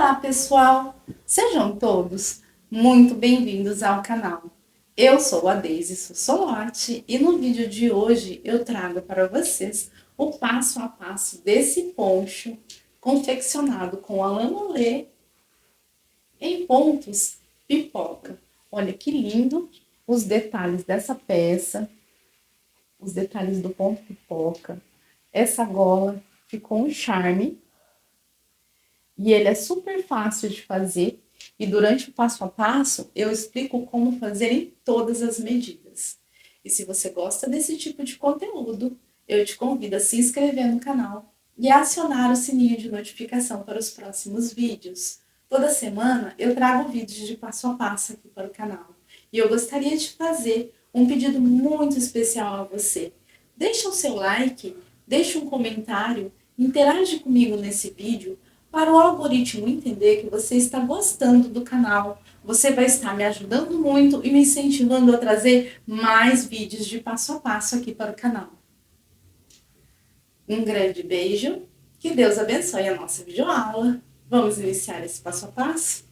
Olá, pessoal! Sejam todos muito bem-vindos ao canal. Eu sou a Deise Sussolotti e no vídeo de hoje eu trago para vocês o passo a passo desse poncho confeccionado com a lã nolê em pontos pipoca. Olha que lindo os detalhes dessa peça, os detalhes do ponto pipoca. Essa gola ficou um charme. E ele é super fácil de fazer e durante o passo a passo eu explico como fazer em todas as medidas. E se você gosta desse tipo de conteúdo, eu te convido a se inscrever no canal e a acionar o sininho de notificação para os próximos vídeos. Toda semana eu trago vídeos de passo a passo aqui para o canal. E eu gostaria de fazer um pedido muito especial a você. Deixa o seu like, deixa um comentário, interage comigo nesse vídeo, para o algoritmo entender que você está gostando do canal. Você vai estar me ajudando muito e me incentivando a trazer mais vídeos de passo a passo aqui para o canal. Um grande beijo, que Deus abençoe a nossa videoaula. Vamos iniciar esse passo a passo?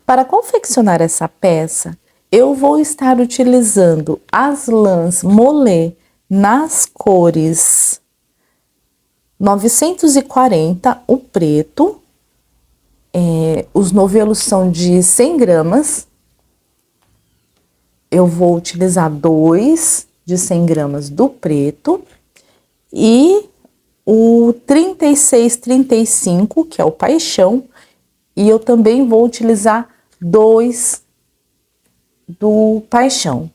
Para confeccionar essa peça, eu vou estar utilizando as lãs Molé nas cores 940, o preto, os novelos são de 100 gramas, eu vou utilizar 2 de 100 gramas do preto e o 3635, que é o paixão, e eu também vou utilizar 2 do paixão.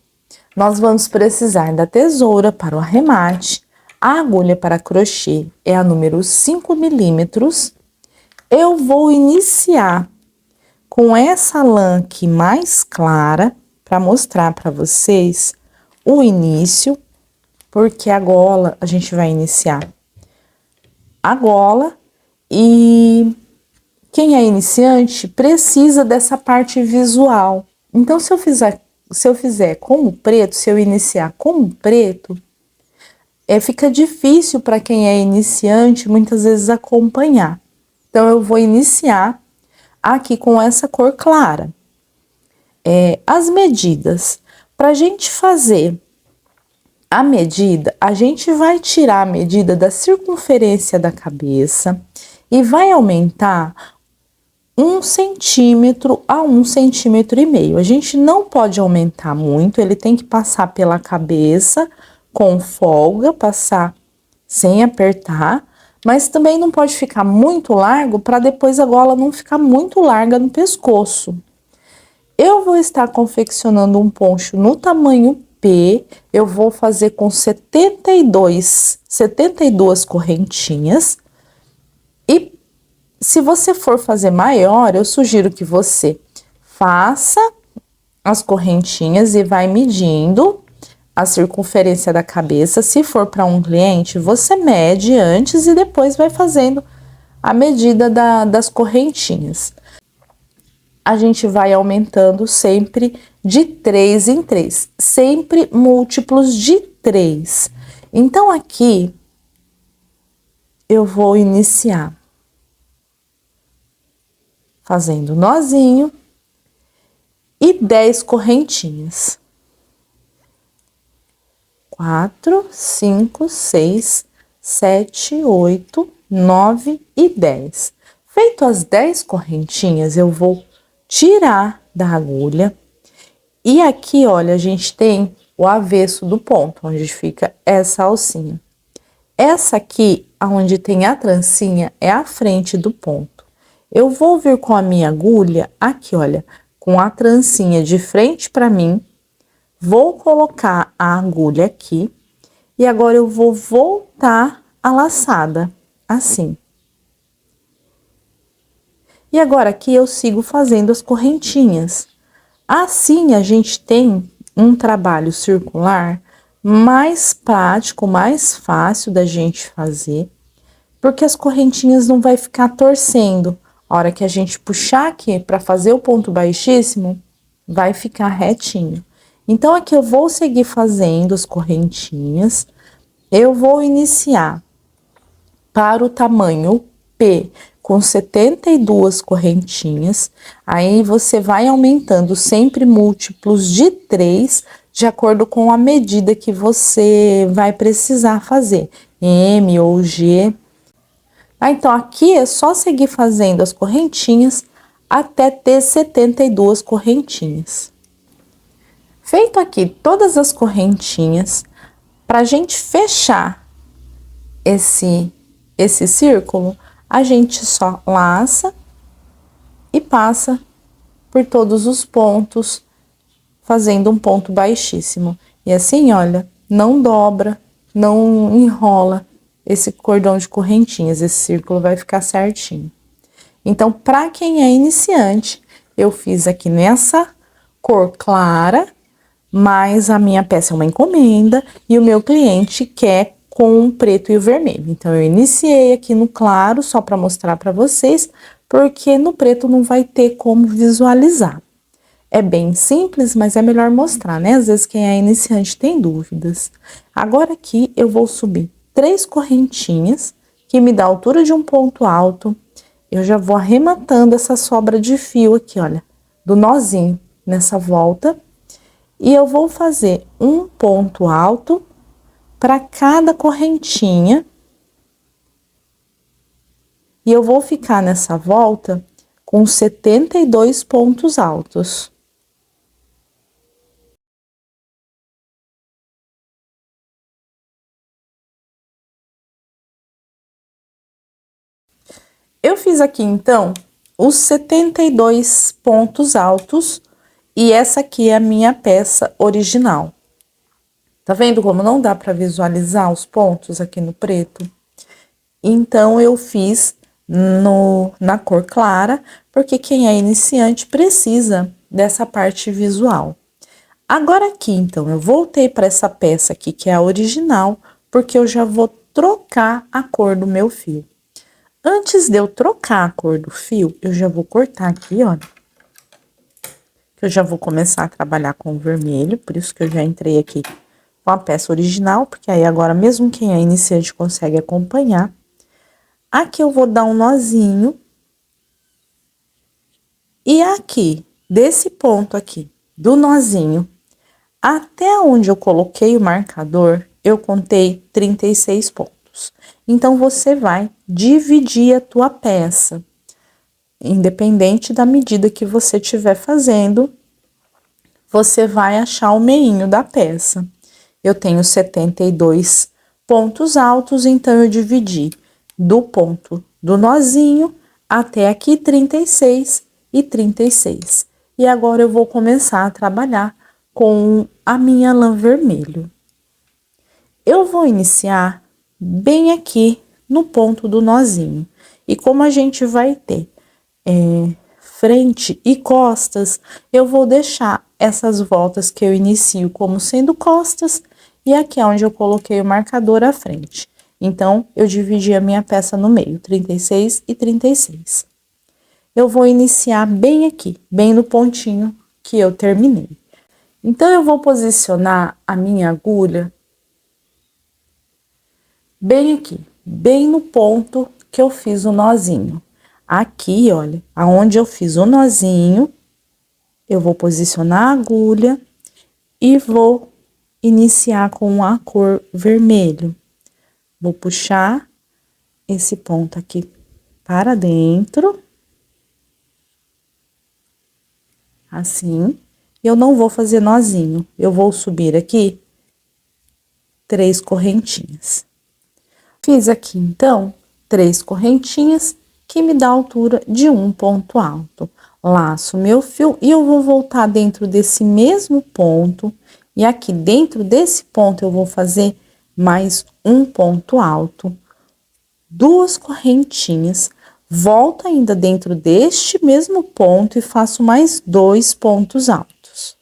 Nós vamos precisar da tesoura para o arremate, a agulha para crochê é a número 5 milímetros. Eu vou iniciar com essa lã aqui mais clara, para mostrar para vocês o início, porque a gola, a gente vai iniciar a gola, e quem é iniciante precisa dessa parte visual. Então, se eu fizer com o preto, se eu iniciar com o preto, fica difícil para quem é iniciante, muitas vezes, acompanhar. Então, eu vou iniciar aqui com essa cor clara. As medidas. Para a gente fazer a medida, a gente vai tirar a medida da circunferência da cabeça e vai aumentar 1 centímetro a 1,5 centímetros. A gente não pode aumentar muito, ele tem que passar pela cabeça com folga, passar sem apertar, mas também não pode ficar muito largo para depois a gola não ficar muito larga no pescoço. Eu vou estar confeccionando um poncho no tamanho P, eu vou fazer com 72 correntinhas. E se você for fazer maior, eu sugiro que você faça as correntinhas e vai medindo a circunferência da cabeça. Se for para um cliente, você mede antes e depois vai fazendo a medida das correntinhas. A gente vai aumentando sempre de 3 em 3, sempre múltiplos de 3. Então, aqui eu vou iniciar fazendo nozinho e 10 correntinhas. 4, 5, 6, 7, 8, 9 e 10. Feito as 10 correntinhas, eu vou tirar da agulha. E aqui, olha, a gente tem o avesso do ponto, onde fica essa alcinha. Essa aqui, onde tem a trancinha, é a frente do ponto. Eu vou vir com a minha agulha aqui, olha, com a trancinha de frente para mim, vou colocar a agulha aqui e agora eu vou voltar a laçada, assim. E agora aqui eu sigo fazendo as correntinhas. Assim a gente tem um trabalho circular mais prático, mais fácil da gente fazer, porque as correntinhas não vai ficar torcendo. A hora que a gente puxar aqui para fazer o ponto baixíssimo, vai ficar retinho. Então, aqui eu vou seguir fazendo as correntinhas eu vou iniciar para o tamanho P com 72 correntinhas, aí você vai aumentando sempre múltiplos de 3, de acordo com a medida que você vai precisar fazer, M ou G. Então, aqui é só seguir fazendo as correntinhas até ter 72 correntinhas. Feito aqui todas as correntinhas, para a gente fechar esse círculo, a gente só laça e passa por todos os pontos, fazendo um ponto baixíssimo. E assim, olha, não dobra, não enrola esse cordão de correntinhas, esse círculo vai ficar certinho. Então, para quem é iniciante, eu fiz aqui nessa cor clara, mas a minha peça é uma encomenda e o meu cliente quer com o preto e o vermelho. Então, eu iniciei aqui no claro, só para mostrar para vocês, porque no preto não vai ter como visualizar. É bem simples, mas é melhor mostrar, né? Às vezes quem é iniciante tem dúvidas. Agora aqui eu vou subir 3 correntinhas, que me dá a altura de um ponto alto. Eu já vou arrematando essa sobra de fio aqui, olha, do nozinho nessa volta. E eu vou fazer um ponto alto para cada correntinha. E eu vou ficar nessa volta com 72 pontos altos. Eu fiz aqui, então, os 72 pontos altos e essa aqui é a minha peça original. Tá vendo como não dá para visualizar os pontos aqui no preto? Então, eu fiz na cor clara, porque quem é iniciante precisa dessa parte visual. Agora aqui, então, eu voltei para essa peça aqui, que é a original, porque eu já vou trocar a cor do meu fio. Antes de eu trocar a cor do fio, eu já vou cortar aqui, ó. Eu já vou começar a trabalhar com o vermelho, por isso que eu já entrei aqui com a peça original, porque aí agora mesmo quem é iniciante consegue acompanhar. Aqui eu vou dar um nozinho. E aqui, desse ponto aqui, do nozinho, até onde eu coloquei o marcador, eu contei 36 pontos. Então, você vai dividir a tua peça, independente da medida que você estiver fazendo, você vai achar o meinho da peça. Eu tenho 72 pontos altos, então eu dividi do ponto do nozinho até aqui 36 e 36. E agora eu vou começar a trabalhar com a minha lã vermelho. Eu vou iniciar bem aqui no ponto do nozinho. E como a gente vai ter frente e costas, eu vou deixar essas voltas que eu inicio como sendo costas e aqui é onde eu coloquei o marcador à frente. Então, eu dividi a minha peça no meio, 36 e 36. Eu vou iniciar bem aqui, bem no pontinho que eu terminei. Então, eu vou posicionar a minha agulha bem aqui, bem no ponto que eu fiz o nozinho. Aqui, olha, aonde eu fiz o nozinho, eu vou posicionar a agulha e vou iniciar com a cor vermelho. Vou puxar esse ponto aqui para dentro. Assim. Eu não vou fazer nozinho, eu vou subir aqui 3 correntinhas. Fiz aqui, então, 3 correntinhas, que me dá a altura de um ponto alto. Laço meu fio e eu vou voltar dentro desse mesmo ponto. E aqui dentro desse ponto eu vou fazer mais um ponto alto. 2 correntinhas. Volto ainda dentro deste mesmo ponto e faço mais 2 pontos altos.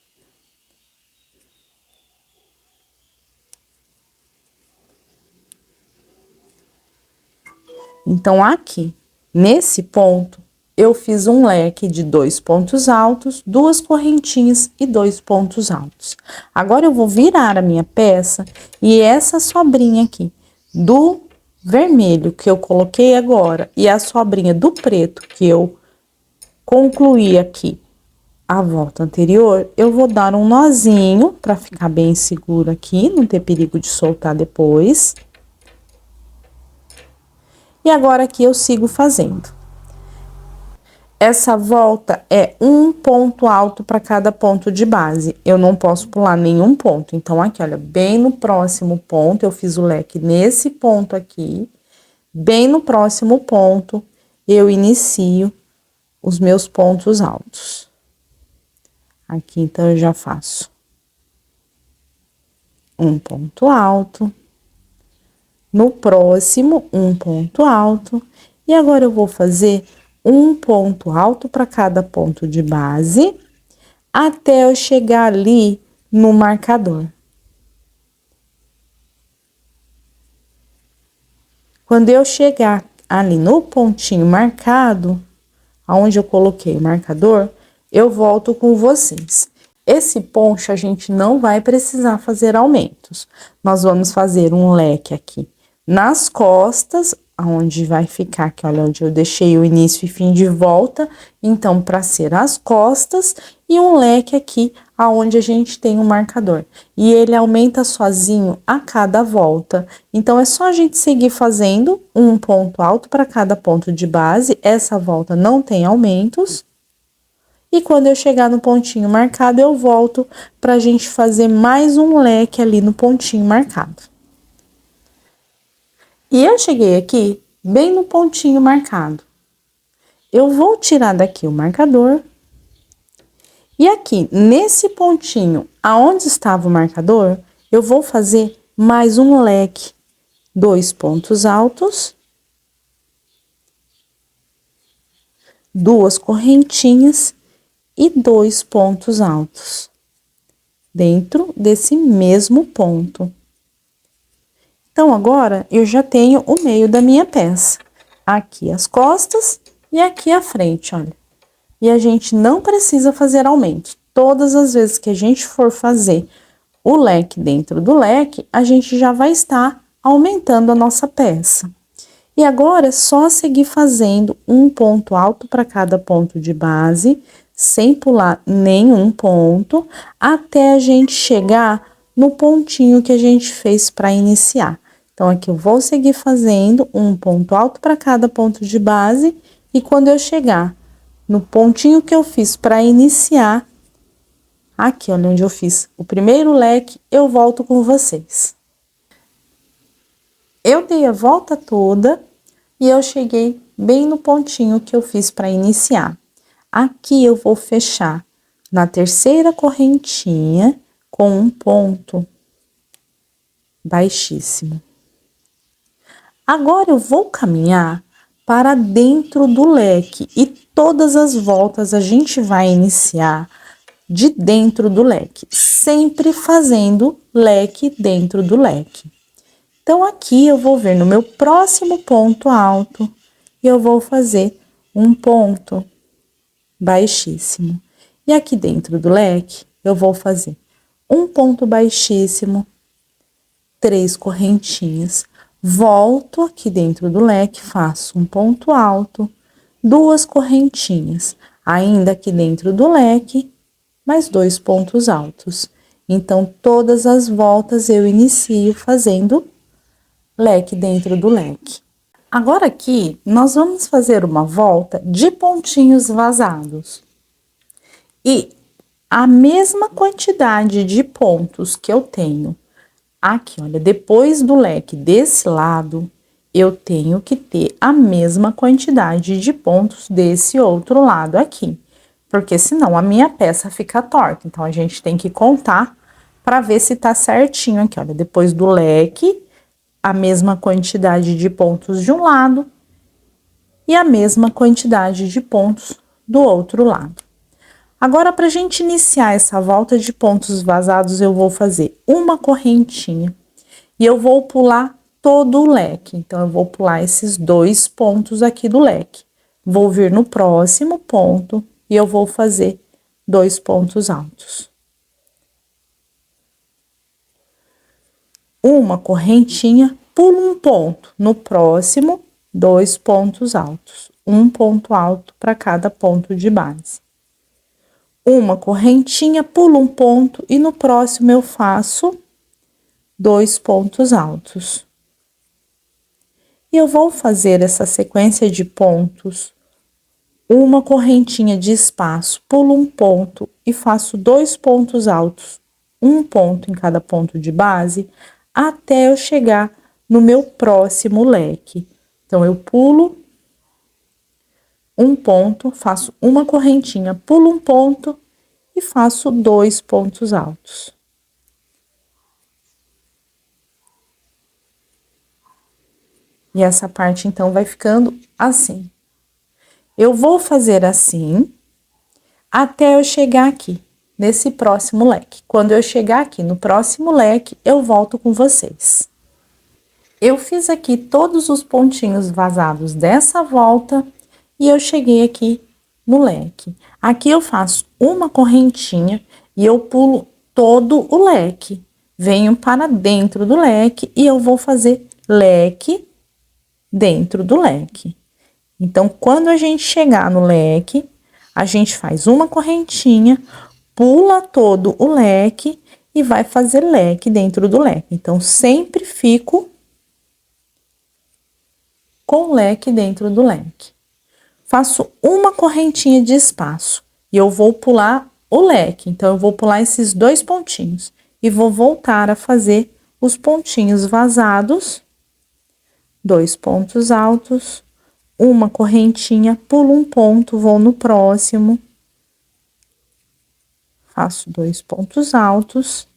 Então, aqui, nesse ponto, eu fiz um leque de 2 pontos altos, 2 correntinhas e 2 pontos altos. Agora, eu vou virar a minha peça e essa sobrinha aqui do vermelho que eu coloquei agora e a sobrinha do preto que eu concluí aqui a volta anterior, eu vou dar um nozinho para ficar bem seguro aqui, não ter perigo de soltar depois. E agora aqui eu sigo fazendo. Essa volta é um ponto alto para cada ponto de base. Eu não posso pular nenhum ponto. Então, aqui, olha, bem no próximo ponto, eu fiz o leque nesse ponto aqui. Bem no próximo ponto, eu inicio os meus pontos altos. Aqui, então, eu já faço um ponto alto. No próximo, um ponto alto. E agora, eu vou fazer um ponto alto para cada ponto de base, até eu chegar ali no marcador. Quando eu chegar ali no pontinho marcado, aonde eu coloquei o marcador, eu volto com vocês. Esse poncho a gente não vai precisar fazer aumentos. Nós vamos fazer um leque aqui nas costas, aonde vai ficar aqui, olha, onde eu deixei o início e fim de volta, então, para ser as costas, e um leque aqui, aonde a gente tem um marcador. E ele aumenta sozinho a cada volta. Então, é só a gente seguir fazendo um ponto alto para cada ponto de base, essa volta não tem aumentos. E quando eu chegar no pontinho marcado, eu volto pra gente fazer mais um leque ali no pontinho marcado. E eu cheguei aqui, bem no pontinho marcado. Eu vou tirar daqui o marcador. E aqui, nesse pontinho, aonde estava o marcador, eu vou fazer mais um leque. 2 pontos altos. 2 correntinhas e 2 pontos altos. Dentro desse mesmo ponto. Então, agora, eu já tenho o meio da minha peça. Aqui as costas e aqui a frente, olha. E a gente não precisa fazer aumento. Todas as vezes que a gente for fazer o leque dentro do leque, a gente já vai estar aumentando a nossa peça. E agora, é só seguir fazendo um ponto alto para cada ponto de base, sem pular nenhum ponto, até a gente chegar no pontinho que a gente fez para iniciar. Então, aqui eu vou seguir fazendo um ponto alto para cada ponto de base, e quando eu chegar no pontinho que eu fiz para iniciar, aqui, olha, onde eu fiz o primeiro leque, eu volto com vocês. Eu dei a volta toda e eu cheguei bem no pontinho que eu fiz para iniciar. Aqui eu vou fechar na terceira correntinha com um ponto baixíssimo. Agora eu vou caminhar para dentro do leque e todas as voltas a gente vai iniciar de dentro do leque, sempre fazendo leque dentro do leque. Então, aqui eu vou ver no meu próximo ponto alto e eu vou fazer um ponto baixíssimo. E aqui dentro do leque, eu vou fazer um ponto baixíssimo, 3 correntinhas. Volto aqui dentro do leque, faço um ponto alto, 2 correntinhas. Ainda aqui dentro do leque, mais 2 pontos altos. Então, todas as voltas eu inicio fazendo leque dentro do leque. Agora aqui, nós vamos fazer uma volta de pontinhos vazados. E a mesma quantidade de pontos que eu tenho aqui, olha, depois do leque desse lado, eu tenho que ter a mesma quantidade de pontos desse outro lado aqui. Porque senão a minha peça fica torta. Então, a gente tem que contar para ver se tá certinho aqui, olha. Depois do leque, a mesma quantidade de pontos de um lado e a mesma quantidade de pontos do outro lado. Agora, pra gente iniciar essa volta de pontos vazados, eu vou fazer uma correntinha e eu vou pular todo o leque. Então, eu vou pular esses 2 pontos aqui do leque. vou vir no próximo ponto e eu vou fazer 2 pontos altos. Uma correntinha, pulo um ponto, no próximo, 2 pontos altos, um ponto alto para cada ponto de base. Uma correntinha, pulo um ponto e no próximo eu faço 2 pontos altos. E eu vou fazer essa sequência de pontos, uma correntinha de espaço, pulo um ponto e faço 2 pontos altos, um ponto em cada ponto de base, até eu chegar no meu próximo leque. Então, eu pulo um ponto, faço uma correntinha, pulo um ponto e faço 2 pontos altos. E essa parte, então, vai ficando assim. Eu vou fazer assim, até eu chegar aqui, nesse próximo leque. Quando eu chegar aqui no próximo leque, eu volto com vocês. Eu fiz aqui todos os pontinhos vazados dessa volta e eu cheguei aqui no leque. Aqui eu faço uma correntinha e eu pulo todo o leque. Venho para dentro do leque e eu vou fazer leque dentro do leque. Então, quando a gente chegar no leque, a gente faz uma correntinha, pula todo o leque e vai fazer leque dentro do leque. Então, sempre fico com leque dentro do leque. Faço uma correntinha de espaço e eu vou pular o leque. Então, eu vou pular esses 2 pontinhos e vou voltar a fazer os pontinhos vazados, 2 pontos altos, uma correntinha, pulo um ponto, vou no próximo, faço 2 pontos altos,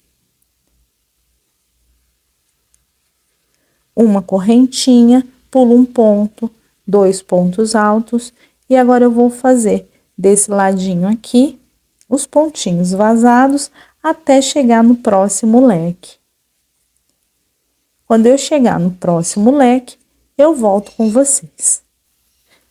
uma correntinha, pulo um ponto, 2 pontos altos, e agora eu vou fazer desse ladinho aqui, os pontinhos vazados, até chegar no próximo leque. Quando eu chegar no próximo leque, eu volto com vocês.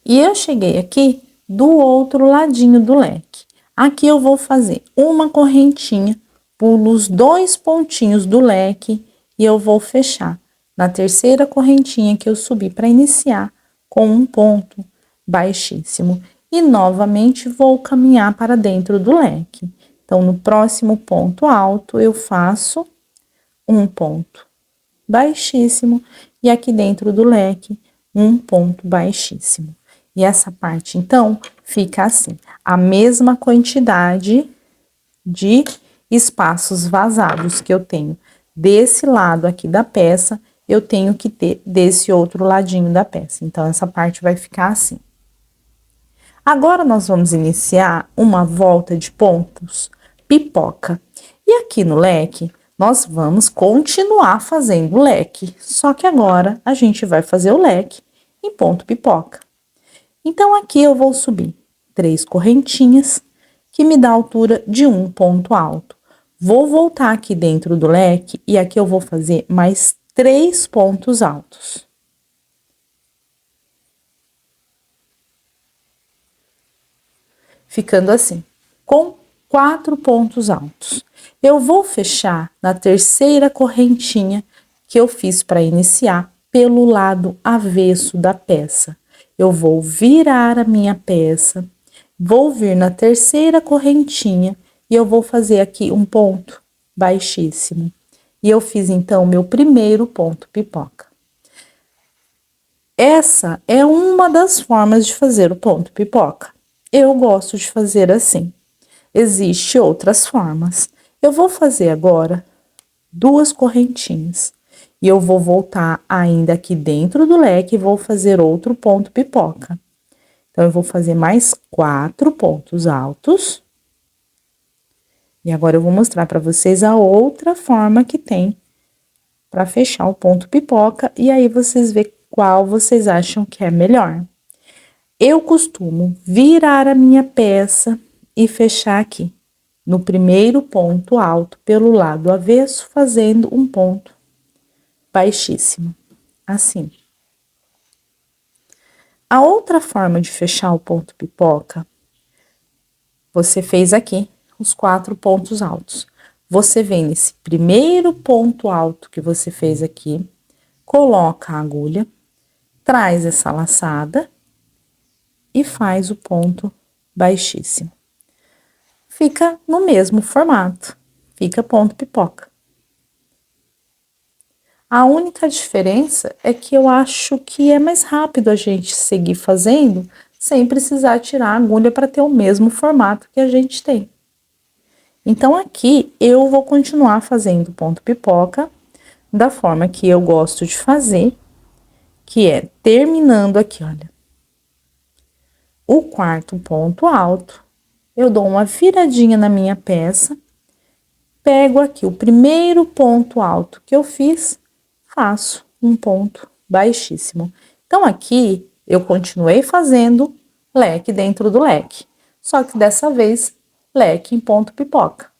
E eu cheguei aqui do outro ladinho do leque. Aqui eu vou fazer uma correntinha, pulo os 2 pontinhos do leque e eu vou fechar na terceira correntinha que eu subi para iniciar com um ponto baixíssimo. E novamente vou caminhar para dentro do leque. Então, no próximo ponto alto, eu faço um ponto baixíssimo e aqui dentro do leque, um ponto baixíssimo. E essa parte, então, fica assim, a mesma quantidade de espaços vazados que eu tenho desse lado aqui da peça, eu tenho que ter desse outro ladinho da peça. Então, essa parte vai ficar assim. Agora, nós vamos iniciar uma volta de pontos pipoca. E aqui no leque, nós vamos continuar fazendo o leque, só que agora a gente vai fazer o leque em ponto pipoca. Então, aqui eu vou subir 3 correntinhas, que me dá a altura de um ponto alto. Vou voltar aqui dentro do leque e aqui eu vou fazer mais 3 pontos altos. Ficando assim, com 4 pontos altos. Eu vou fechar na terceira correntinha que eu fiz para iniciar pelo lado avesso da peça. Eu vou virar a minha peça, vou vir na terceira correntinha e eu vou fazer aqui um ponto baixíssimo. E eu fiz então meu primeiro ponto pipoca. Essa é uma das formas de fazer o ponto pipoca. Eu gosto de fazer assim. Existem outras formas. Eu vou fazer agora 2 correntinhas. E eu vou voltar ainda aqui dentro do leque e vou fazer outro ponto pipoca. Então, eu vou fazer mais 4 pontos altos. E agora eu vou mostrar para vocês a outra forma que tem para fechar o ponto pipoca. E aí, vocês vê qual vocês acham que é melhor. Eu costumo virar a minha peça e fechar aqui, no primeiro ponto alto, pelo lado avesso, fazendo um ponto baixíssimo, assim. A outra forma de fechar o ponto pipoca, você fez aqui os 4 pontos altos. Você vem nesse primeiro ponto alto que você fez aqui, coloca a agulha, traz essa laçada e faz o ponto baixíssimo. Fica no mesmo formato, fica ponto pipoca. A única diferença é que eu acho que é mais rápido a gente seguir fazendo sem precisar tirar a agulha para ter o mesmo formato que a gente tem. Então, aqui eu vou continuar fazendo ponto pipoca da forma que eu gosto de fazer, que é terminando aqui, olha, o quarto ponto alto, eu dou uma viradinha na minha peça, pego aqui o primeiro ponto alto que eu fiz, faço um ponto baixíssimo. Então, aqui eu continuei fazendo leque dentro do leque, só que dessa vez leque em ponto pipoca.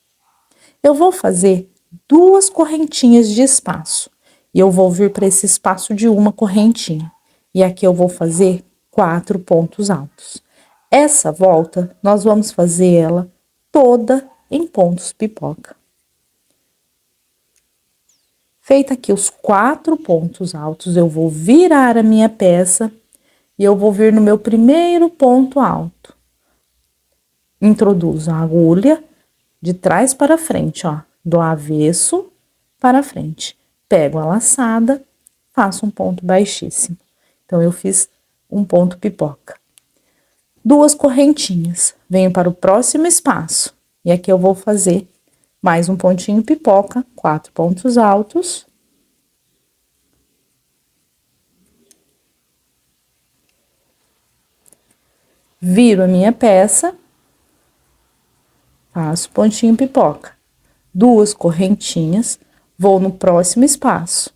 Eu vou fazer 2 correntinhas de espaço e eu vou vir para esse espaço de uma correntinha. E aqui eu vou fazer 4 pontos altos. Essa volta, nós vamos fazer ela toda em pontos pipoca. Feita aqui os 4 pontos altos, eu vou virar a minha peça e eu vou vir no meu primeiro ponto alto. Introduzo a agulha de trás para frente, ó, do avesso para frente. Pego a laçada, faço um ponto baixíssimo. Então, eu fiz um ponto pipoca. 2 correntinhas, venho para o próximo espaço. E aqui eu vou fazer mais um pontinho pipoca, 4 pontos altos. Viro a minha peça, faço pontinho pipoca. 2 correntinhas, vou no próximo espaço.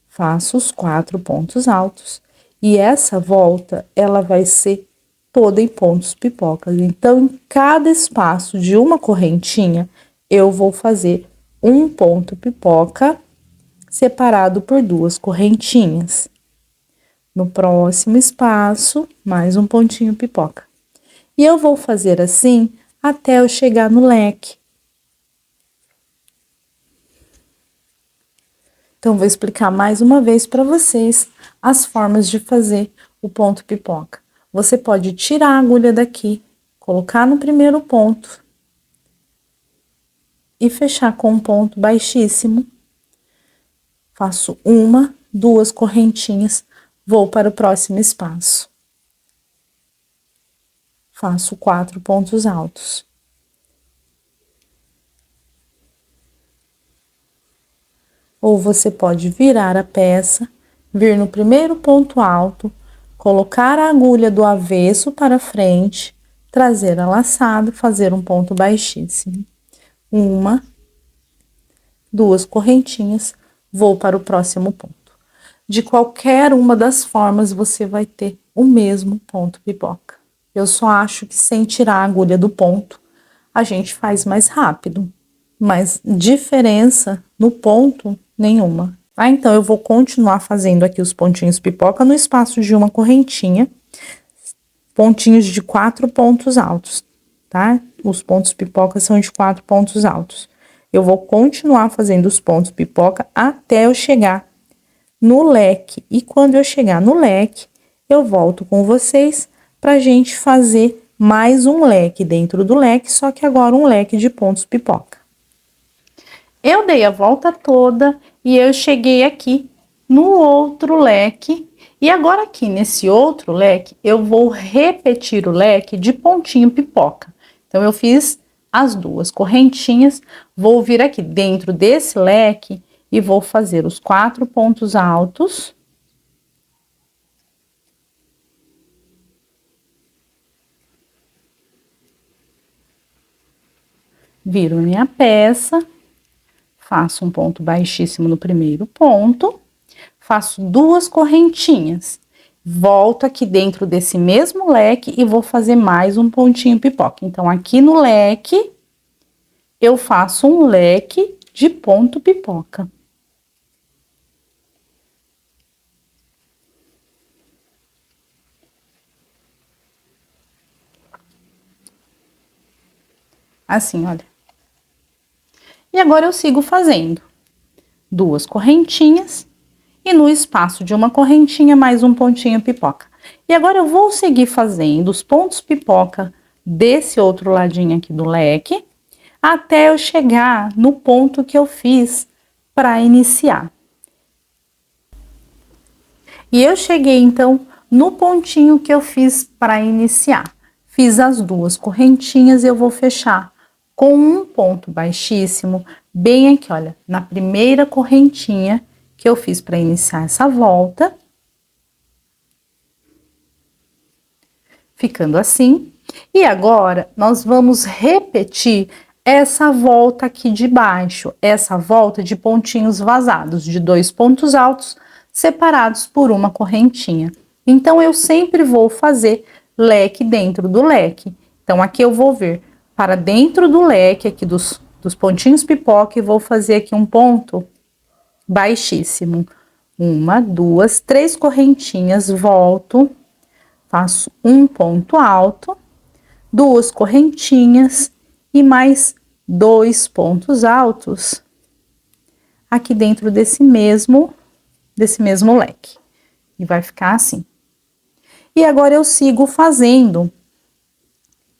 Faço os 4 pontos altos. E essa volta, ela vai ser toda em pontos pipocas. Então, em cada espaço de uma correntinha, eu vou fazer um ponto pipoca separado por 2 correntinhas. No próximo espaço, mais um pontinho pipoca. E eu vou fazer assim até eu chegar no leque. Então, vou explicar mais uma vez para vocês as formas de fazer o ponto pipoca. Você pode tirar a agulha daqui, colocar no primeiro ponto e fechar com um ponto baixíssimo. Faço 1, 2 correntinhas, vou para o próximo espaço. Faço 4 pontos altos. Ou você pode virar a peça, vir no primeiro ponto alto, colocar a agulha do avesso para frente, trazer a laçada, fazer um ponto baixíssimo. 1, 2 correntinhas, vou para o próximo ponto. De qualquer uma das formas, você vai ter o mesmo ponto pipoca. Eu só acho que sem tirar a agulha do ponto, a gente faz mais rápido. Mas diferença no ponto, nenhuma. Tá? Então, eu vou continuar fazendo aqui os pontinhos pipoca no espaço de uma correntinha. Pontinhos de 4 pontos altos, tá? Os pontos pipoca são de 4 pontos altos. Eu vou continuar fazendo os pontos pipoca até eu chegar no leque. E quando eu chegar no leque, eu volto com vocês pra gente fazer mais um leque dentro do leque, só que agora um leque de pontos pipoca. Eu dei a volta toda e eu cheguei aqui no outro leque. E agora aqui nesse outro leque, eu vou repetir o leque de pontinho pipoca. Então, eu fiz as 2 correntinhas, vou vir aqui dentro desse leque e vou fazer os 4 pontos altos. Viro minha peça, faço um ponto baixíssimo no primeiro ponto, faço 2 correntinhas, volto aqui dentro desse mesmo leque e vou fazer mais um pontinho pipoca. Então, aqui no leque, eu faço um leque de ponto pipoca. Assim, olha. E agora eu sigo fazendo 2 correntinhas e no espaço de uma correntinha mais um pontinho pipoca. E agora eu vou seguir fazendo os pontos pipoca desse outro ladinho aqui do leque, até eu chegar no ponto que eu fiz para iniciar. E eu cheguei então no pontinho que eu fiz para iniciar. Fiz as 2 correntinhas e eu vou fechar com um ponto baixíssimo, bem aqui, olha, na primeira correntinha que eu fiz para iniciar essa volta. Ficando assim. E agora, nós vamos repetir essa volta aqui de baixo, essa volta de pontinhos vazados, de 2 pontos altos separados por uma correntinha. Então, eu sempre vou fazer leque dentro do leque. Então, aqui eu vou vir para dentro do leque aqui dos pontinhos pipoca e vou fazer aqui um ponto baixíssimo. 1, 2, 3 correntinhas, volto, faço um ponto alto, 2 correntinhas e mais 2 pontos altos aqui dentro desse mesmo leque. E vai ficar assim. E agora eu sigo fazendo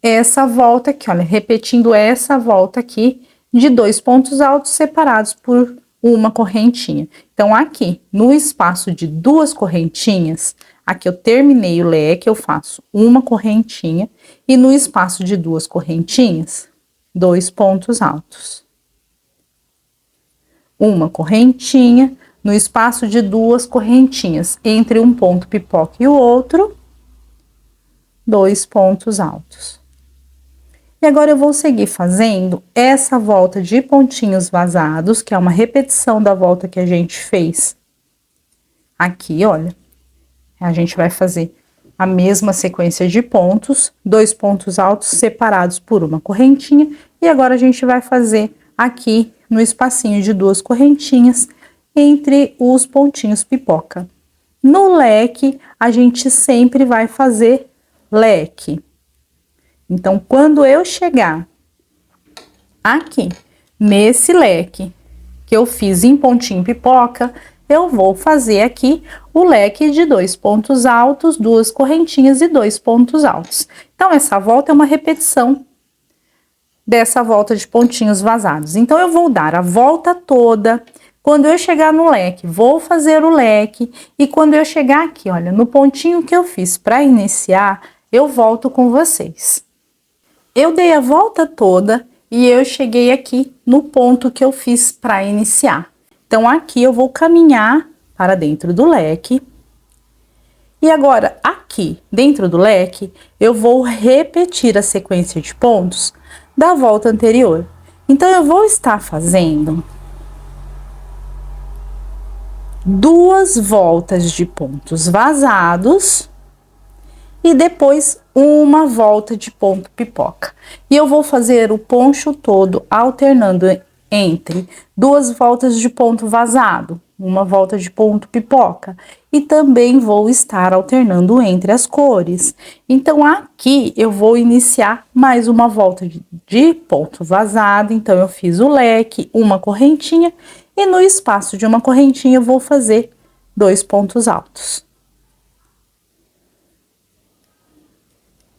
essa volta aqui, olha, repetindo essa volta aqui de 2 pontos altos separados por uma correntinha. Então, aqui, no espaço de 2 correntinhas, aqui eu terminei o leque, eu faço uma correntinha e no espaço de 2 correntinhas, 2 pontos altos. Uma correntinha, no espaço de 2 correntinhas, entre um ponto pipoca e o outro, 2 pontos altos. E agora eu vou seguir fazendo essa volta de pontinhos vazados, que é uma repetição da volta que a gente fez aqui, olha. A gente vai fazer a mesma sequência de pontos, 2 pontos altos separados por uma correntinha, e agora a gente vai fazer aqui no espacinho de 2 correntinhas entre os pontinhos pipoca. No leque, a gente sempre vai fazer leque. Então, quando eu chegar aqui nesse leque que eu fiz em pontinho pipoca, eu vou fazer aqui o leque de 2 pontos altos, 2 correntinhas e 2 pontos altos. Então, essa volta é uma repetição dessa volta de pontinhos vazados. Então, eu vou dar a volta toda. Quando eu chegar no leque, vou fazer o leque. E quando eu chegar aqui, olha, no pontinho que eu fiz para iniciar, eu volto com vocês. Eu dei a volta toda e eu cheguei aqui no ponto que eu fiz para iniciar. Então, aqui eu vou caminhar para dentro do leque. E agora, aqui dentro do leque, eu vou repetir a sequência de pontos da volta anterior. Então, eu vou estar fazendo 2 voltas de pontos vazados e depois uma volta de ponto pipoca. E eu vou fazer o poncho todo alternando entre 2 voltas de ponto vazado, uma volta de ponto pipoca, e também vou estar alternando entre as cores. Então, aqui eu vou iniciar mais uma volta de ponto vazado, então eu fiz o leque, uma correntinha, e no espaço de uma correntinha eu vou fazer 2 pontos altos.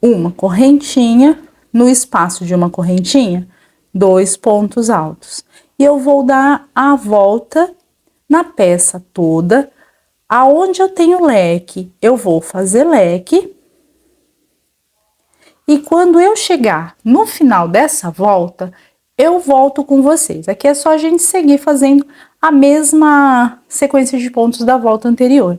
Uma correntinha, no espaço de uma correntinha, 2 pontos altos. E eu vou dar a volta na peça toda, aonde eu tenho leque, eu vou fazer leque. E quando eu chegar no final dessa volta, eu volto com vocês. Aqui é só a gente seguir fazendo a mesma sequência de pontos da volta anterior.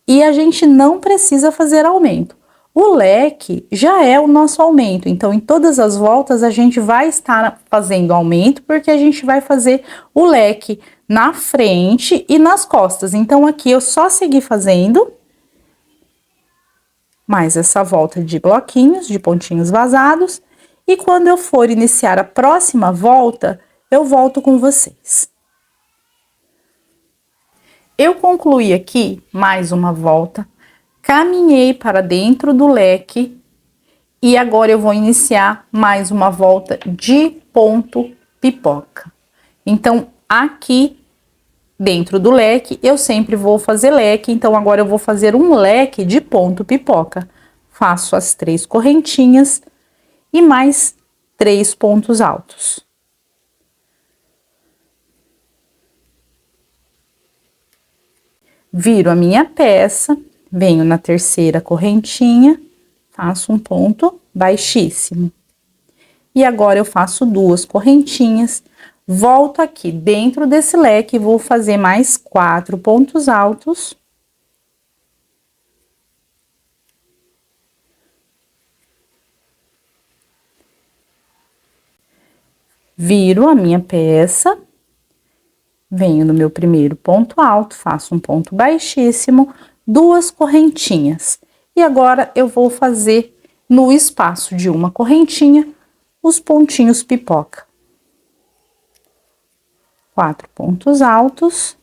E a gente não precisa fazer aumento. O leque já é o nosso aumento, então em todas as voltas a gente vai estar fazendo aumento, porque a gente vai fazer o leque na frente e nas costas. Então aqui eu só segui fazendo mais essa volta de bloquinhos, de pontinhos vazados, e quando eu for iniciar a próxima volta, eu volto com vocês. Eu concluí aqui mais uma volta. Caminhei para dentro do leque E agora eu vou iniciar mais uma volta de ponto pipoca. Então, aqui dentro do leque, eu sempre vou fazer leque, então agora eu vou fazer um leque de ponto pipoca. Faço as 3 correntinhas e mais 3 pontos altos. Viro a minha peça, venho na terceira correntinha, faço um ponto baixíssimo. E agora eu faço 2 correntinhas, volto aqui dentro desse leque e vou fazer mais 4 pontos altos. Viro a minha peça, venho no meu primeiro ponto alto, faço um ponto baixíssimo, 2 correntinhas. E agora eu vou fazer no espaço de uma correntinha os pontinhos pipoca. 4 pontos altos.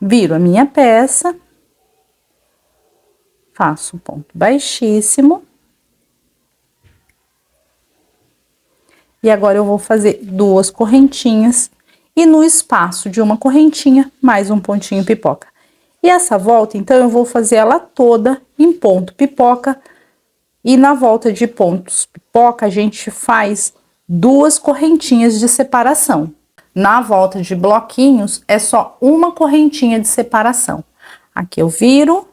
Viro a minha peça, faço um ponto baixíssimo. E agora eu vou fazer 2 correntinhas e no espaço de uma correntinha, mais um pontinho pipoca. E essa volta, então, eu vou fazer ela toda em ponto pipoca. E na volta de pontos pipoca, a gente faz 2 correntinhas de separação. Na volta de bloquinhos, é só uma correntinha de separação. Aqui eu viro,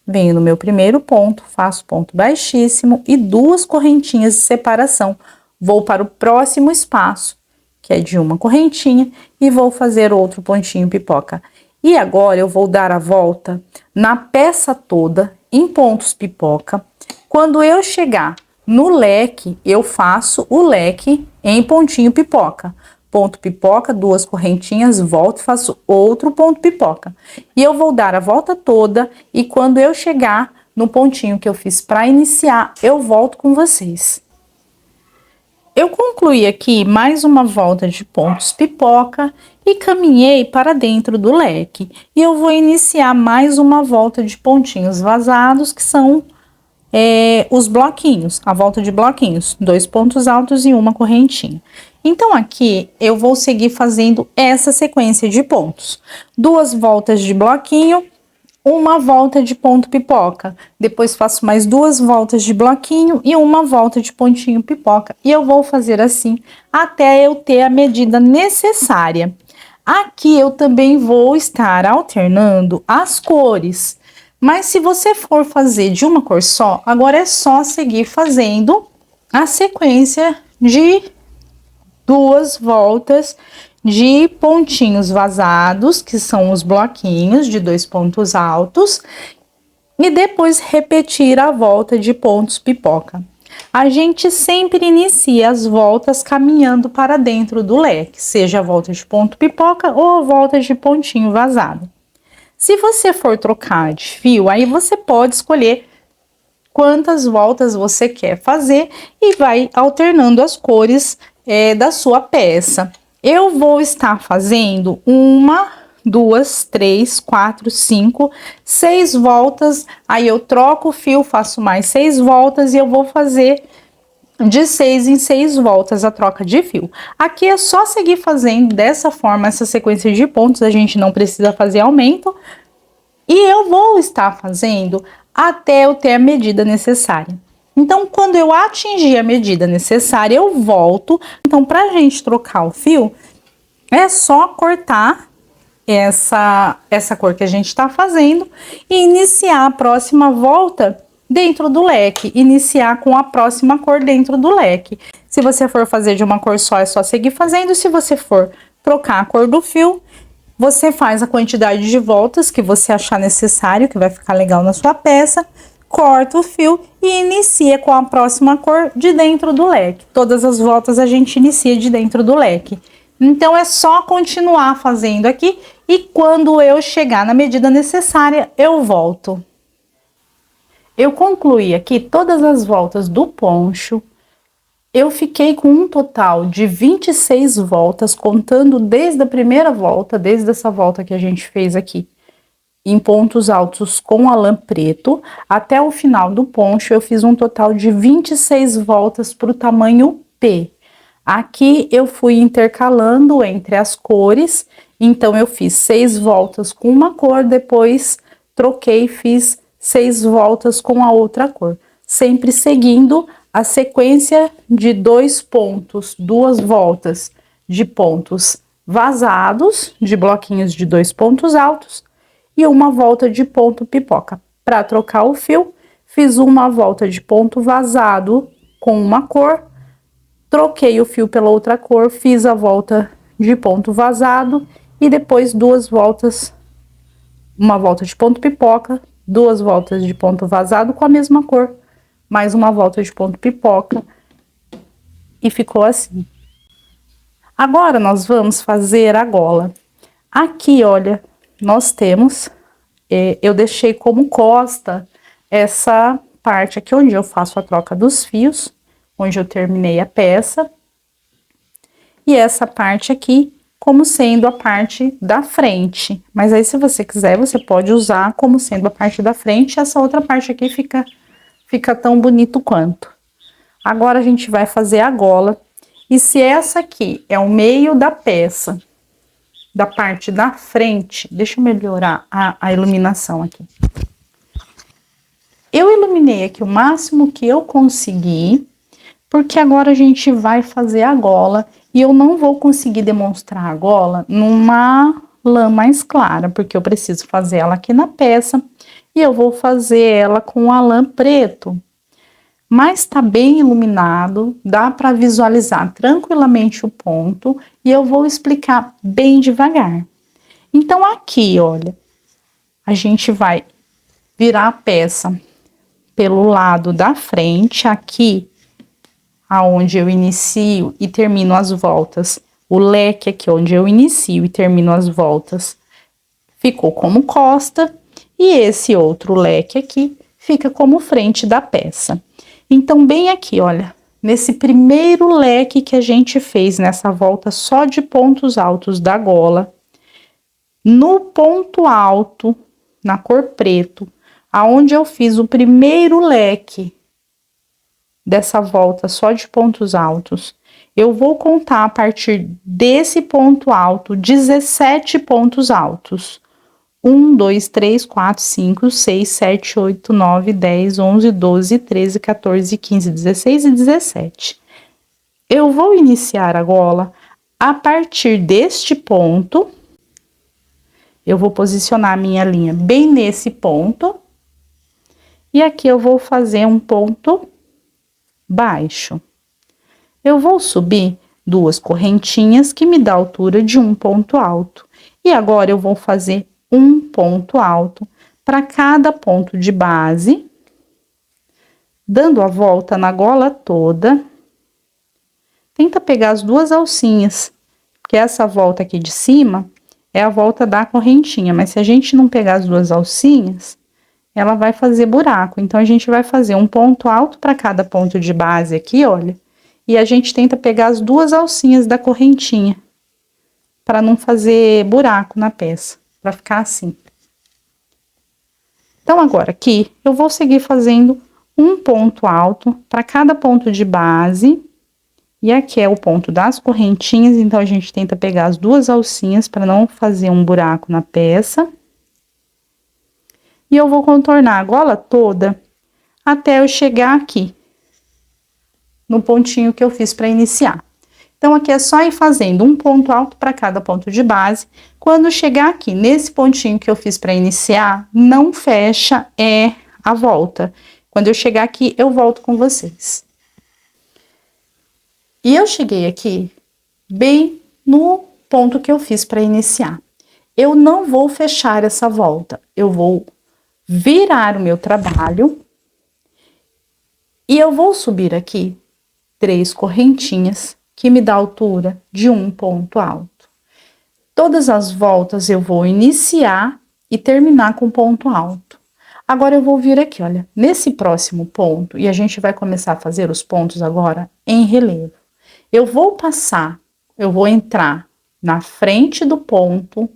venho no meu primeiro ponto, faço ponto baixíssimo e 2 correntinhas de separação. Vou para o próximo espaço, que é de uma correntinha, e vou fazer outro pontinho pipoca. E agora eu vou dar a volta na peça toda em pontos pipoca. Quando eu chegar no leque, eu faço o leque em pontinho pipoca. Ponto pipoca, 2 correntinhas, volto e faço outro ponto pipoca. E eu vou dar a volta toda e quando eu chegar no pontinho que eu fiz para iniciar, eu volto com vocês. Eu concluí aqui mais uma volta de pontos pipoca e caminhei para dentro do leque. E eu vou iniciar mais uma volta de pontinhos vazados, que são os bloquinhos, a volta de bloquinhos, 2 pontos altos e uma correntinha. Então, aqui eu vou seguir fazendo essa sequência de pontos. 2 voltas de bloquinho, uma volta de ponto pipoca, depois faço mais 2 voltas de bloquinho e uma volta de pontinho pipoca. E eu vou fazer assim até eu ter a medida necessária. Aqui eu também vou estar alternando as cores, mas se você for fazer de uma cor só, agora é só seguir fazendo a sequência de 2 voltas de pontinhos vazados, que são os bloquinhos de 2 pontos altos, e depois repetir a volta de pontos pipoca. A gente sempre inicia as voltas caminhando para dentro do leque, seja a volta de ponto pipoca ou a volta de pontinho vazado. Se você for trocar de fio, aí você pode escolher quantas voltas você quer fazer e vai alternando as cores da sua peça. Eu vou estar fazendo 1, 2, 3, 4, 5, 6 voltas, aí eu troco o fio, faço mais 6 voltas e eu vou fazer de 6 em 6 voltas a troca de fio. Aqui é só seguir fazendo dessa forma essa sequência de pontos, a gente não precisa fazer aumento. E eu vou estar fazendo até eu ter a medida necessária. Então, quando eu atingir a medida necessária, eu volto. Então, pra gente trocar o fio, é só cortar essa cor que a gente tá fazendo e iniciar a próxima volta dentro do leque. Iniciar com a próxima cor dentro do leque. Se você for fazer de uma cor só, é só seguir fazendo. Se você for trocar a cor do fio, você faz a quantidade de voltas que você achar necessário, que vai ficar legal na sua peça, corta o fio e inicia com a próxima cor de dentro do leque. Todas as voltas a gente inicia de dentro do leque. Então, é só continuar fazendo aqui e quando eu chegar na medida necessária, eu volto. Eu concluí aqui todas as voltas do poncho. Eu fiquei com um total de 26 voltas, contando desde a primeira volta, desde essa volta que a gente fez aqui, em pontos altos com a lã preto, até o final do poncho eu fiz um total de 26 voltas para o tamanho P. Aqui eu fui intercalando entre as cores, então eu fiz 6 voltas com uma cor, depois troquei e fiz 6 voltas com a outra cor, sempre seguindo a sequência de 2 pontos, 2 voltas de pontos vazados, de bloquinhos de 2 pontos altos, e uma volta de ponto pipoca. Para trocar o fio, fiz uma volta de ponto vazado com uma cor, troquei o fio pela outra cor, fiz a volta de ponto vazado e depois 2 voltas, uma volta de ponto pipoca, 2 voltas de ponto vazado com a mesma cor, mais uma volta de ponto pipoca e ficou assim. Agora nós vamos fazer a gola. Aqui, olha, nós temos, eu deixei como costa essa parte aqui onde eu faço a troca dos fios, onde eu terminei a peça, e essa parte aqui como sendo a parte da frente. Mas aí, se você quiser, você pode usar como sendo a parte da frente, essa outra parte aqui fica tão bonito quanto. Agora a gente vai fazer a gola, e se essa aqui é o meio da peça, da parte da frente, deixa eu melhorar a iluminação aqui. Eu iluminei aqui o máximo que eu consegui, porque agora a gente vai fazer a gola, e eu não vou conseguir demonstrar a gola numa lã mais clara, porque eu preciso fazer ela aqui na peça, e eu vou fazer ela com a lã preto. Mas tá bem iluminado, dá para visualizar tranquilamente o ponto, e eu vou explicar bem devagar. Então, aqui, olha, a gente vai virar a peça pelo lado da frente, aqui, aonde eu inicio e termino as voltas, o leque aqui onde eu inicio e termino as voltas, ficou como costa, e esse outro leque aqui fica como frente da peça. Então, bem aqui, olha, nesse primeiro leque que a gente fez nessa volta só de pontos altos da gola, no ponto alto, na cor preto, aonde eu fiz o primeiro leque dessa volta só de pontos altos, eu vou contar a partir desse ponto alto 17 pontos altos. 1, 2, 3, 4, 5, 6, 7, 8, 9, 10, 11, 12, 13, 14, 15, 16 e 17. Eu vou iniciar a gola a partir deste ponto. Eu vou posicionar a minha linha bem nesse ponto. E aqui eu vou fazer um ponto baixo. Eu vou subir 2 correntinhas que me dá a altura de um ponto alto. E agora eu vou fazer um ponto alto para cada ponto de base, dando a volta na gola toda. Tenta pegar as 2 alcinhas, porque essa volta aqui de cima é a volta da correntinha, mas se a gente não pegar as 2 alcinhas, ela vai fazer buraco. Então, a gente vai fazer um ponto alto para cada ponto de base aqui, olha, e a gente tenta pegar as 2 alcinhas da correntinha, para não fazer buraco na peça, para ficar assim. Então, agora aqui, eu vou seguir fazendo um ponto alto para cada ponto de base, e aqui é o ponto das correntinhas, então a gente tenta pegar as 2 alcinhas para não fazer um buraco na peça. E eu vou contornar a gola toda até eu chegar aqui, no pontinho que eu fiz para iniciar. Então, aqui é só ir fazendo um ponto alto para cada ponto de base. Quando chegar aqui, nesse pontinho que eu fiz para iniciar, não fecha a volta. Quando eu chegar aqui, eu volto com vocês. E eu cheguei aqui bem no ponto que eu fiz para iniciar. Eu não vou fechar essa volta, eu vou virar o meu trabalho e eu vou subir aqui 3 correntinhas que me dá altura de um ponto alto. Todas as voltas eu vou iniciar e terminar com ponto alto. Agora eu vou vir aqui, olha, nesse próximo ponto, e a gente vai começar a fazer os pontos agora em relevo. Eu vou entrar na frente do ponto,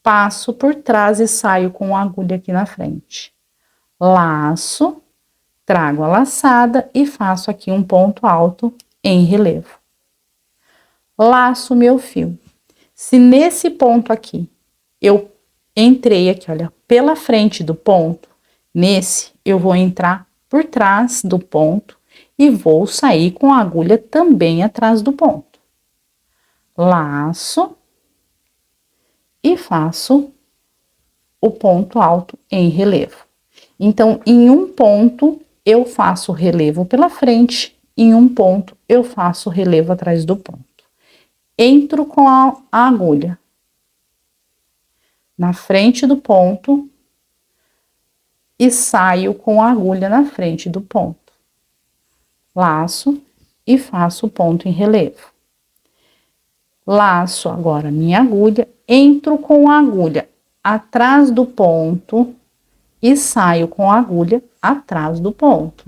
passo por trás e saio com a agulha aqui na frente. Laço, trago a laçada e faço aqui um ponto alto em relevo. Laço meu fio. Se nesse ponto aqui, eu entrei aqui, olha, pela frente do ponto, nesse eu vou entrar por trás do ponto e vou sair com a agulha também atrás do ponto. Laço e faço o ponto alto em relevo. Então, em um ponto, eu faço relevo pela frente, em um ponto, eu faço relevo atrás do ponto. Entro com a agulha na frente do ponto e saio com a agulha na frente do ponto. Laço e faço o ponto em relevo. Laço agora minha agulha, entro com a agulha atrás do ponto e saio com a agulha atrás do ponto.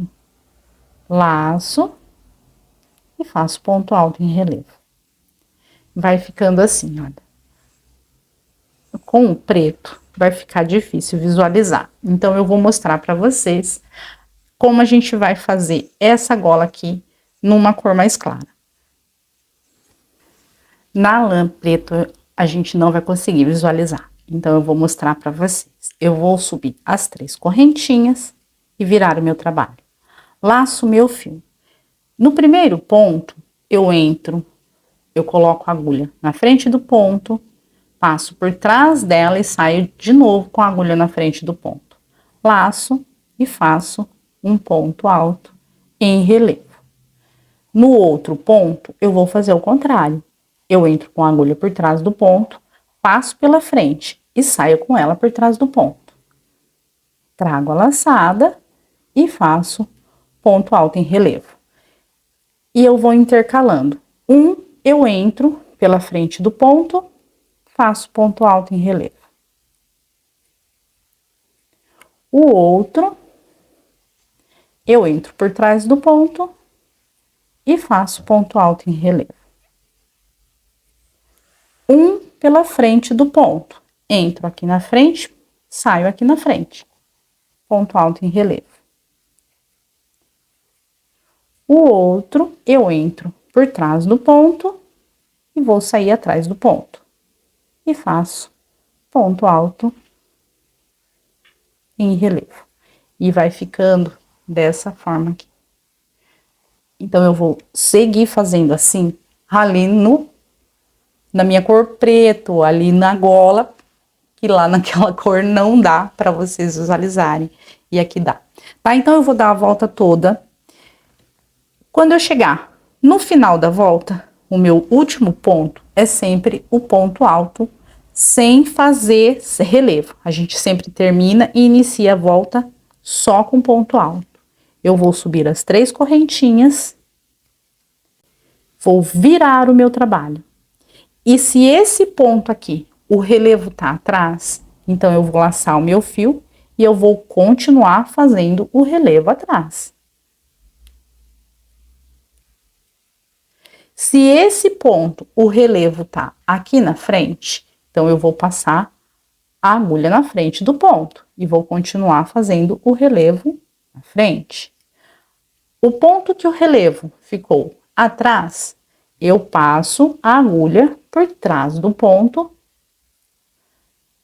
Laço e faço ponto alto em relevo. Vai ficando assim, olha. Com o preto vai ficar difícil visualizar. Então, eu vou mostrar para vocês como a gente vai fazer essa gola aqui numa cor mais clara. Na lã preto, a gente não vai conseguir visualizar. Então, eu vou mostrar para vocês. Eu vou subir as 3 correntinhas e virar o meu trabalho. Laço meu fio. No primeiro ponto, eu coloco a agulha na frente do ponto, passo por trás dela e saio de novo com a agulha na frente do ponto. Laço e faço um ponto alto em relevo. No outro ponto, eu vou fazer o contrário. Eu entro com a agulha por trás do ponto, passo pela frente e saio com ela por trás do ponto. Trago a laçada e faço ponto alto em relevo. E eu vou intercalando. Eu entro pela frente do ponto, faço ponto alto em relevo. O outro, eu entro por trás do ponto e faço ponto alto em relevo. Pela frente do ponto, entro aqui na frente, saio aqui na frente. Ponto alto em relevo. O outro, eu entro por trás do ponto e vou sair atrás do ponto. E faço ponto alto em relevo. E vai ficando dessa forma aqui. Então, eu vou seguir fazendo assim, ali na minha cor preto, ali na gola, que lá naquela cor não dá para vocês visualizarem. E aqui dá. Tá? Então, eu vou dar a volta toda. Quando eu chegar no final da volta, o meu último ponto é sempre o ponto alto, sem fazer relevo. A gente sempre termina e inicia a volta só com ponto alto. Eu vou subir as 3 correntinhas, vou virar o meu trabalho. E se esse ponto aqui, o relevo tá atrás, então eu vou laçar o meu fio e eu vou continuar fazendo o relevo atrás. Se esse ponto, o relevo tá aqui na frente, então eu vou passar a agulha na frente do ponto e vou continuar fazendo o relevo na frente. O ponto que o relevo ficou atrás, eu passo a agulha por trás do ponto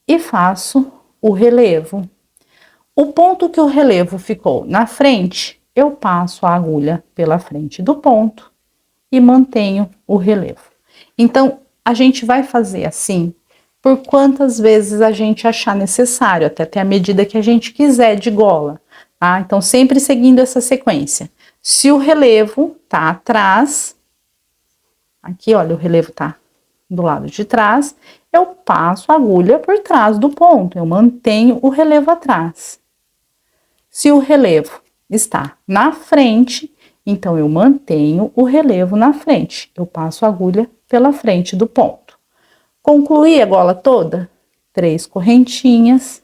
e faço o relevo. O ponto que o relevo ficou na frente, eu passo a agulha pela frente do ponto e mantenho o relevo. Então, a gente vai fazer assim por quantas vezes a gente achar necessário, até ter a medida que a gente quiser de gola, tá? Então, sempre seguindo essa sequência. Se o relevo tá atrás, aqui, olha, o relevo tá do lado de trás, eu passo a agulha por trás do ponto, eu mantenho o relevo atrás. Se o relevo está na frente, então eu mantenho o relevo na frente, eu passo a agulha pela frente do ponto. Concluí a gola toda, 3 correntinhas,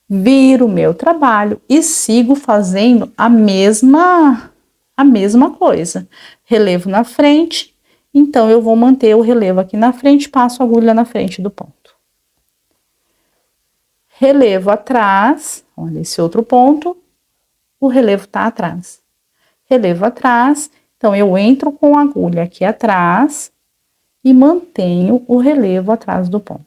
viro o meu trabalho e sigo fazendo a mesma coisa. Relevo na frente, então eu vou manter o relevo aqui na frente, passo a agulha na frente do ponto. Relevo atrás, olha esse outro ponto, o relevo tá atrás. Relevo atrás, então eu entro com a agulha aqui atrás e mantenho o relevo atrás do ponto.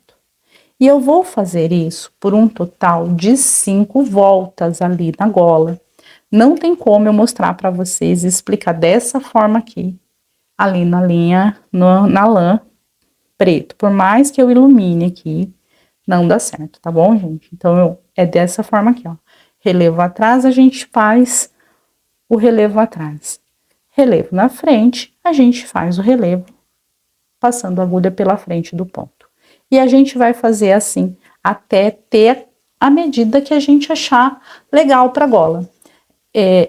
E eu vou fazer isso por um total de 5 voltas ali na gola. Não tem como eu mostrar para vocês e explicar dessa forma aqui, ali na linha, na lã preto. Por mais que eu ilumine aqui, não dá certo, tá bom, gente? Então, é dessa forma aqui, ó. Relevo atrás, a gente faz o relevo atrás. Relevo na frente, a gente faz o relevo, passando a agulha pela frente do ponto. E a gente vai fazer assim, até ter a medida que a gente achar legal pra gola.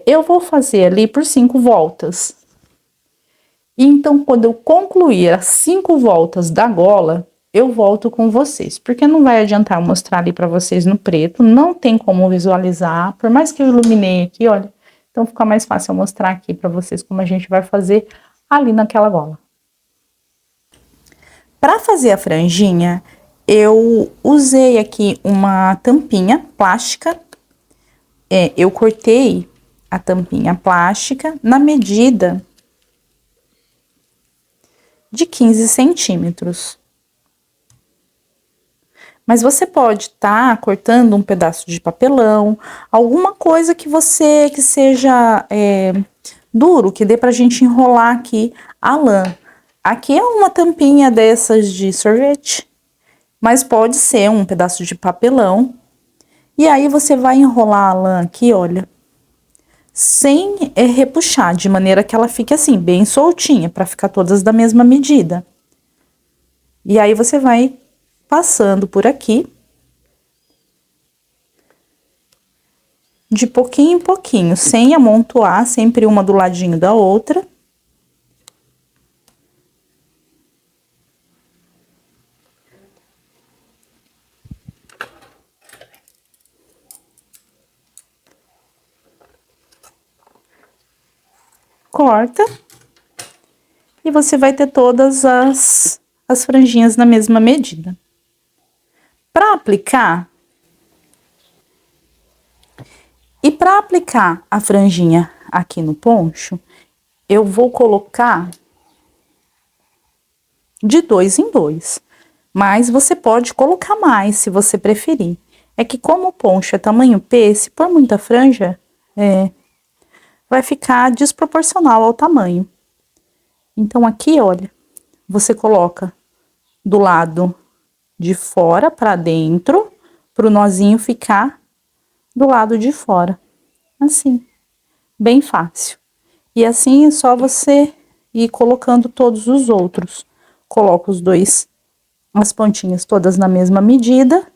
Eu vou fazer ali por 5 voltas. Então, quando eu concluir as 5 voltas da gola, eu volto com vocês, porque não vai adiantar eu mostrar ali para vocês no preto, não tem como visualizar, por mais que eu iluminei aqui, olha, então fica mais fácil eu mostrar aqui para vocês como a gente vai fazer ali naquela gola. Para fazer a franjinha, eu usei aqui uma tampinha plástica, eu cortei a tampinha plástica na medida de 15 centímetros. Mas você pode estar cortando um pedaço de papelão, alguma coisa que seja duro, que dê pra gente enrolar aqui a lã. Aqui é uma tampinha dessas de sorvete, mas pode ser um pedaço de papelão. E aí você vai enrolar a lã aqui, olha, sem repuxar, de maneira que ela fique assim, bem soltinha, para ficar todas da mesma medida. E aí você vai passando por aqui, de pouquinho em pouquinho, sem amontoar, sempre uma do ladinho da outra. Corta. E você vai ter todas as franjinhas na mesma medida. Para aplicar a franjinha aqui no poncho, eu vou colocar de 2 em 2, mas você pode colocar mais se você preferir. É que como o poncho é tamanho P, se por muita franja, vai ficar desproporcional ao tamanho. Então aqui, olha, você coloca do lado de fora para dentro, para o nozinho ficar do lado de fora, assim, bem fácil. E assim é só você ir colocando todos os outros. Coloca as pontinhas todas na mesma medida,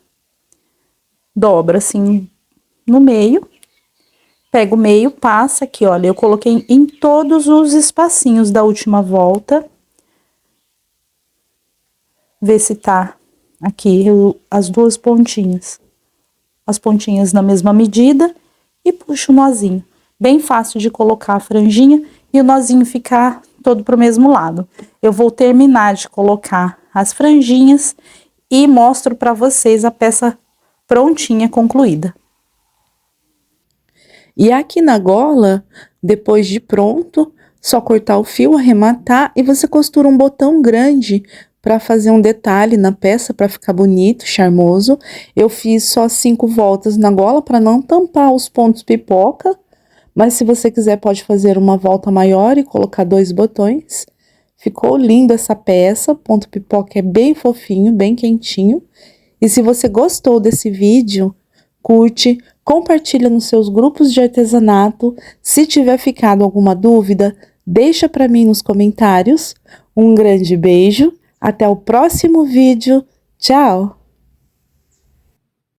dobra assim no meio, pega o meio, passa aqui, olha, eu coloquei em todos os espacinhos da última volta. Vê se tá aqui as duas pontinhas. As pontinhas na mesma medida e puxa o nozinho. Bem fácil de colocar a franjinha e o nozinho ficar todo pro mesmo lado. Eu vou terminar de colocar as franjinhas e mostro para vocês a peça prontinha, concluída. E aqui na gola, depois de pronto, só cortar o fio, arrematar e você costura um botão grande para fazer um detalhe na peça, para ficar bonito, charmoso. Eu fiz só 5 voltas na gola para não tampar os pontos pipoca, mas se você quiser pode fazer uma volta maior e colocar 2 botões. Ficou linda essa peça, o ponto pipoca é bem fofinho, bem quentinho. E se você gostou desse vídeo, curte, compartilha nos seus grupos de artesanato. Se tiver ficado alguma dúvida, deixa para mim nos comentários. Um grande beijo, até o próximo vídeo, tchau!